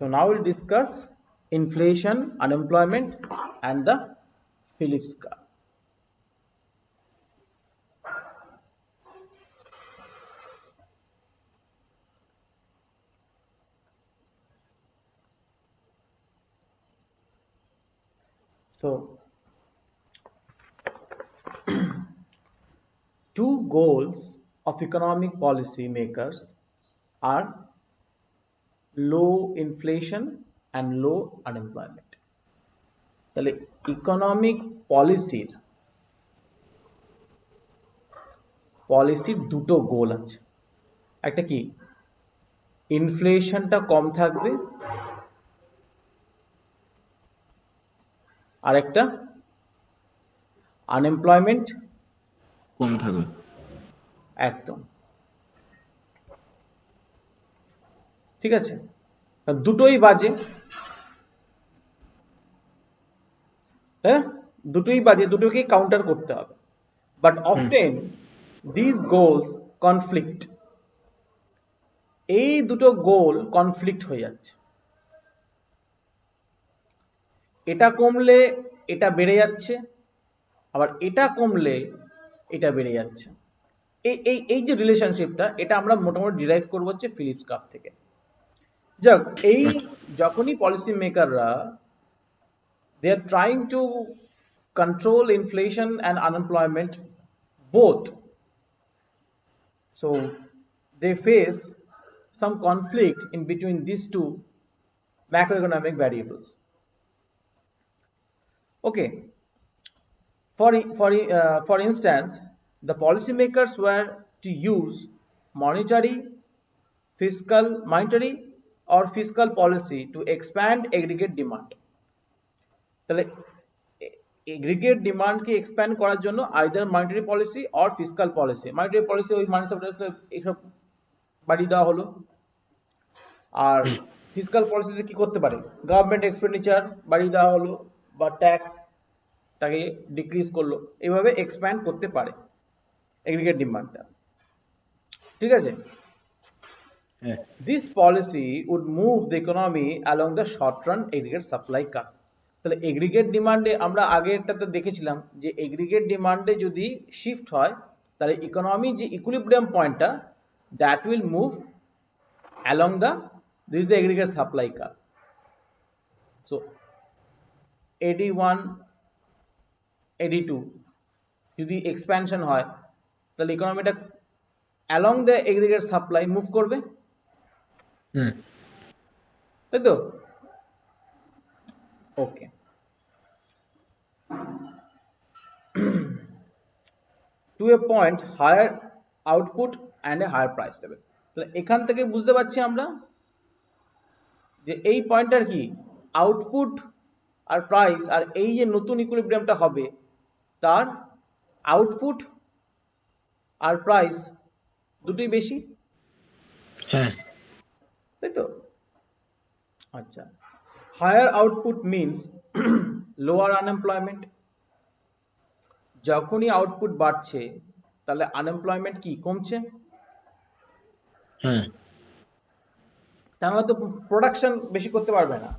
So now we'll discuss inflation, unemployment, and the Phillips curve. So two goals of economic policy makers are low inflation and low unemployment. তাহলে economic পলিসির দুটো গোল আছে। একটা কি, ইনফ্লেশনটা কম থাকবে, আর একটা আনএমপ্লয়মেন্ট কম থাকবে। একদম ঠিক আছে, দুটোই বাজে, হ্যাঁ দুটোই বাজে, দুটোকেই কাউন্টার করতে হবে। But often this goals conflict, এই দুটো গোল কনফ্লিক্ট হয়ে যাচ্ছে। এটা কমলে এটা বেড়ে যাচ্ছে, আবার এটা কমলে এটা বেড়ে যাচ্ছে। এই যে রিলেশনশিপটা, এটা আমরা মোটামুটি ডিরাইভ করবো হচ্ছে ফিলিপস কার্ভ থেকে। যাক, এই যখনই policy মেকাররা they are trying to control inflation and unemployment both, so they face some conflict in between these two macroeconomic variables. Okay, for instance, the policymakers were to use monetary or fiscal policy to expand aggregate demand. তাহলে aggregate ডিমান্ডকে expand করার জন্য either monetary policy or fiscal policy. Monetary policy ওই মানি সাপ্লাইকে এইসব বাড়িয়ে দেওয়া হলো, আর fiscal পলিসিতে কি করতে পারে, গভর্নমেন্ট এক্সপেন্ডিচার বাড়িয়ে দেওয়া হলো বা ট্যাক্সটাকে ডিক্রিজ করলো, এইভাবে এক্সপ্যান্ড করতে পারে এগ্রিগেট ডিমান্ডটা। ঠিক আছে, this policy would move the economy along the short run aggregate supply curve. তাহলে এগ্রিগেট ডিমান্ডে আমরা আগেরটাতে দেখেছিলাম যে এগ্রিগেট ডিমান্ডে যদি শিফট হয়, তাহলে ইকোনমি যে ইকুইলিব্রিয়াম পয়েন্টটা, that will move along the this the aggregate supply curve. So AD1 AD2 যদি এক্সপ্যানশন হয়, তাহলে ইকোনমিটা along the aggregate supply move করবে, তাই তো? ওকে, to a point higher output and a higher price level. তাহলে এখান থেকে বুঝতে পারছি আমরা যে এই পয়েন্টটার কি, আউটপুট আর প্রাইস, আর এই যে নতুন ইকুইলিব্রিয়ামটা হবে, তার আউটপুট আর প্রাইস দুটোই বেশি, তাই তো? আচ্ছা, higher output means lower unemployment. যখনই আউটপুট বাড়ছে, তাহলে আনএমপ্লয়মেন্ট কি কমছে, তাহলে তো প্রোডাকশন বেশি করতে পারবে না।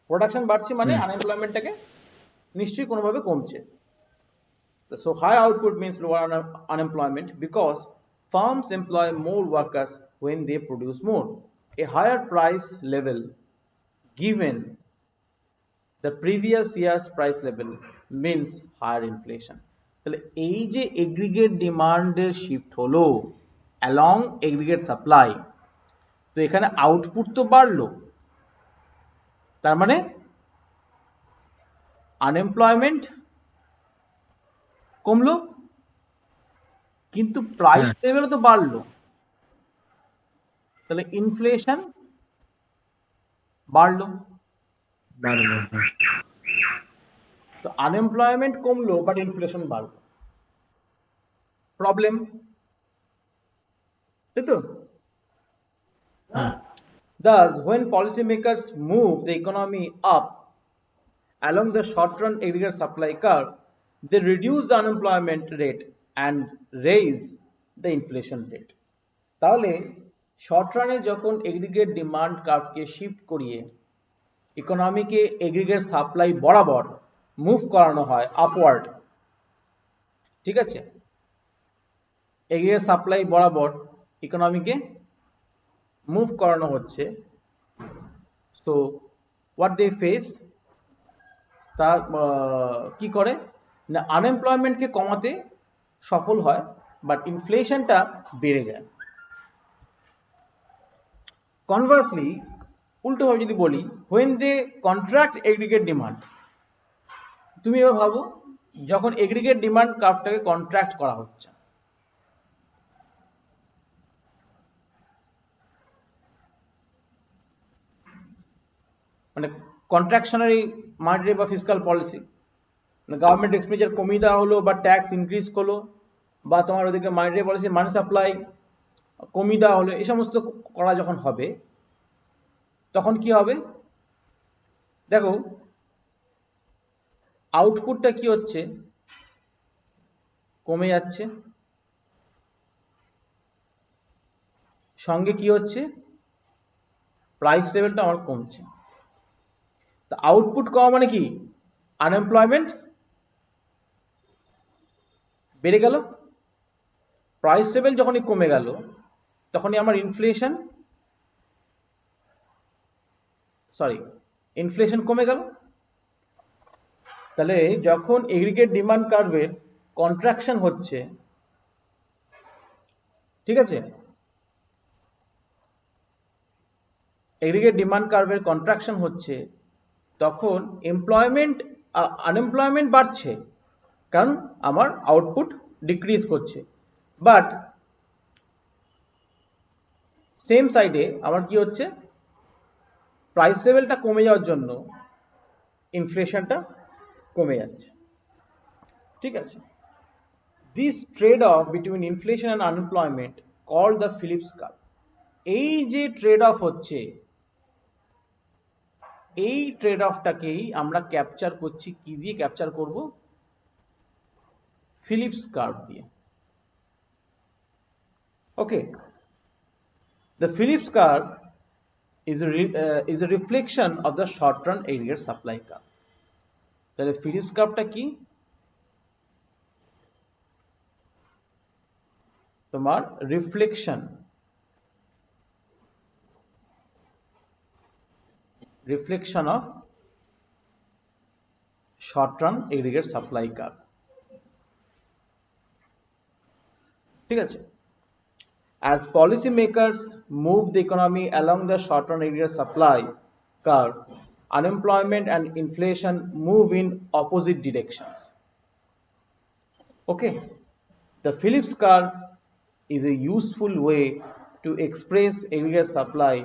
প্রোডাকশন বাড়ছে মানে আনএমপ্লয়মেন্টটাকে নিশ্চয়ই কোনোভাবে কমছে। So higher output means lower unemployment because firms employ more workers when they produce more. A higher price level given the previous year's price level means higher inflation. তাহলে এই যে এগ্রিগেট ডিমান্ডের শিফট হলো along aggregate supply, তো এখানে output তো বাড়লো, তার মানে আনএমপ্লয়মেন্ট কমলো, কিন্তু প্রাইস লেভেলও তো বাড়লো, তাহলে ইনফ্লেশন বাড়লো। তো আনএমপ্লয়মেন্ট কমলো বাট ইনফ্লেশন বাড়লো, প্রবলেম, তাই তো? Thus, when policymakers move the economy up along the short-run aggregate supply curve, they reduce the unemployment rate and raise the inflation rate. তাহলে শর্ট রানে যখন এগ্রিগেট ডিমান্ড কার্ভকে শিফট করিয়ে ইকোনমিকে aggregate supply বরাবর move করানো হয় upward, ঠিক আছে, aggregate supply বরাবর ইকোনমিকে মুভ করানো হচ্ছে, সো হোয়াট দে ফেস, তা কি করে না আনএমপ্লয়মেন্টকে কমাতে সফল হয়, বাট ইনফ্লেশনটা বেড়ে যায়। কনভার্সলি, উল্টোভাবে যদি বলি, when they contract aggregate demand, তুমি এবার ভাবো যখন এগ্রিগেট ডিমান্ড কার্ভটাকে কন্ট্রাক্ট করা হচ্ছে, মানে কন্ট্রাকশনারি মনিটারি বা ফিসকাল পলিসি, গভর্নমেন্ট এক্সপেন্ডিচার কমিয়ে দেওয়া হলো বা ট্যাক্স ইনক্রিজ করলো, বা তোমার ওদিকে মনিটারি পলিসি মানি সাপ্লাই কমিয়ে দেওয়া হলো, এই সমস্ত করা যখন হবে তখন কি হবে, দেখো আউটপুটটা কি হচ্ছে, কমে যাচ্ছে, সঙ্গে কি হচ্ছে, প্রাইস লেভেলটা আমার কমছে। তা আউটপুট কমা মানে কি, আনএমপ্লয়মেন্ট বেড়ে গেল, প্রাইস লেভেল যখনই কমে গেল তখনই আমার ইনফ্লেশন কমে গেল। তাহলে যখন এগ্রিগেট ডিমান্ড কার্ভের কন্ট্রাকশন হচ্ছে, ঠিক আছে, এগ্রিগেট ডিমান্ড কার্ভের কন্ট্রাকশন হচ্ছে, তখন আনএমপ্লয়মেন্ট বাড়ছে, কারণ আমার আউটপুট ডিক্রিজ করছে, বাট সেম সাইডে আমার কি হচ্ছে, প্রাইস লেভেলটা কমে যাওয়ার জন্য ইনফ্লেশনটা কমে যাচ্ছে, ঠিক আছে। This trade off between inflation and unemployment called the Phillips curve. এই যে ট্রেড অফ হচ্ছে, এই ট্রেড অফটাকেই আমরা ক্যাপচার করছি, কি দিয়ে ক্যাপচার করব, ফিলিপস কার্ভ দিয়ে। ওকে, the Phillips curve is a reflection of the short run aggregate supply curve. তাহলে ফিলিপস কার্ভটা কি, তোমার reflection of short run aggregate supply curve, ঠিক আছে। As policymakers move the economy along the short-run aggregate supply curve, unemployment and inflation move in opposite directions. Okay, the Phillips curve is a useful way to express aggregate supply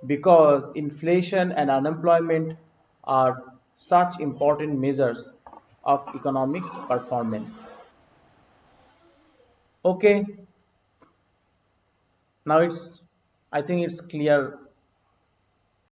because inflation and unemployment are such important measures of economic performance. Okay. Now I think it's clear